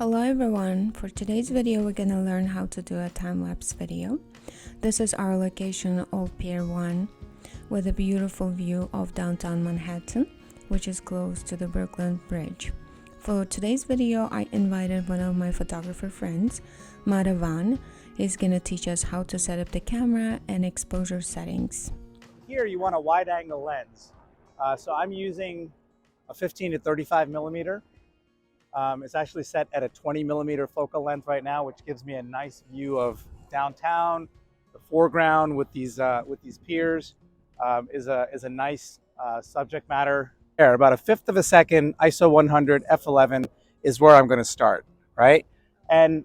Hello everyone, for today's video we're gonna learn how to do a time-lapse video. This is our location of Pier 1 with a beautiful view of downtown Manhattan, which is close to the Brooklyn Bridge. For today's video I invited one of my photographer friends, Madhavan. He's gonna teach us how to set up the camera and exposure settings. Here you want a wide angle lens. So I'm using a 15 to 35 millimeter. It's actually set at a 20 millimeter focal length right now, which gives me a nice view of downtown. The foreground with these piers is a nice subject matter. There, about a fifth of a second, ISO 100 f11 is where I'm going to start, right? And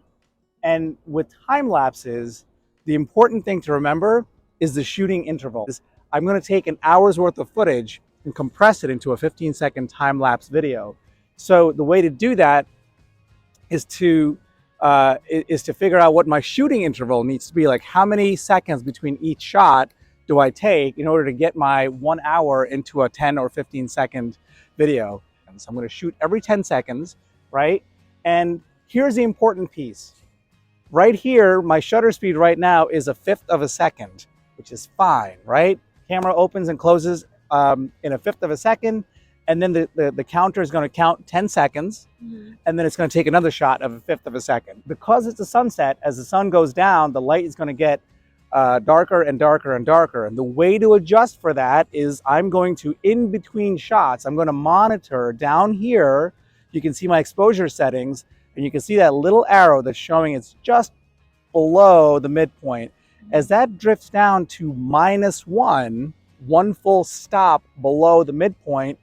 with time lapses, the important thing to remember is the shooting interval. I'm going to take an hour's worth of footage and compress it into a 15-second time lapse video. So the way to do that is to figure out what my shooting interval needs to be, like how many seconds between each shot do I take in order to get my 1 hour into a 10 or 15-second video. And so I'm going to shoot every 10 seconds, right? And here's the important piece. Right here, my shutter speed right now is a fifth of a second, which is fine, right? Camera opens and closes in a fifth of a second. And then the counter is going to count 10 seconds, and then it's going to take another shot of a fifth of a second. Because it's a sunset, as the sun goes down, the light is going to get darker and darker and darker. And the way to adjust for that is I'm going to, in between shots, I'm going to monitor down here. You can see my exposure settings, and you can see that little arrow that's showing it's just below the midpoint. As that drifts down to -1, one full stop below the midpoint,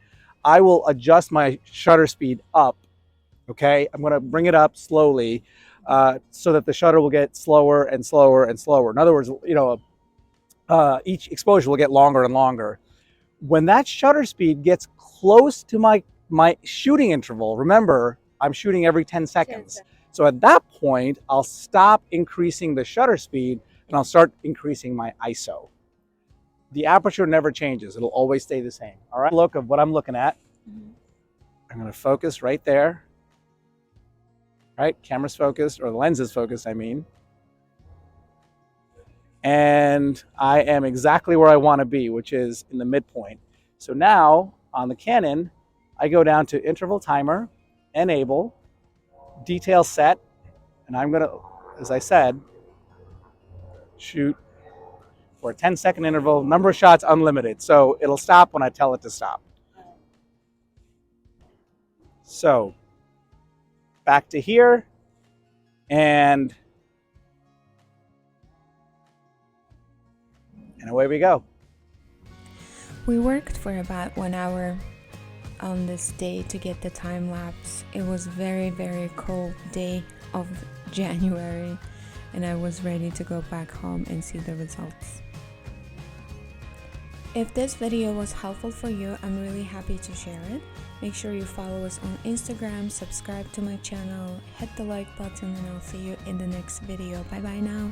I will adjust my shutter speed up, okay? I'm gonna bring it up slowly so that the shutter will get slower and slower and slower. In other words, each exposure will get longer and longer. When that shutter speed gets close to my shooting interval, remember, I'm shooting every 10 seconds. So at that point, I'll stop increasing the shutter speed and I'll start increasing my ISO. The aperture never changes. It'll always stay the same. All right. Look of what I'm looking at. I'm going to focus right there. Right? Camera's focused, or the lens is focused, I mean. And I am exactly where I want to be, which is in the midpoint. So now on the Canon, I go down to interval timer, enable, detail set, and I'm going to, as I said, shoot for a 10-second interval, number of shots unlimited. So it'll stop when I tell it to stop. So back to here, and away we go. We worked for about 1 hour on this day to get the time lapse. It was very cold day of January, and I was ready to go back home and see the results. If this video was helpful for you, I'm really happy to share it. Make sure you follow us on Instagram, subscribe to my channel, hit the like button, and I'll see you in the next video. Bye bye now.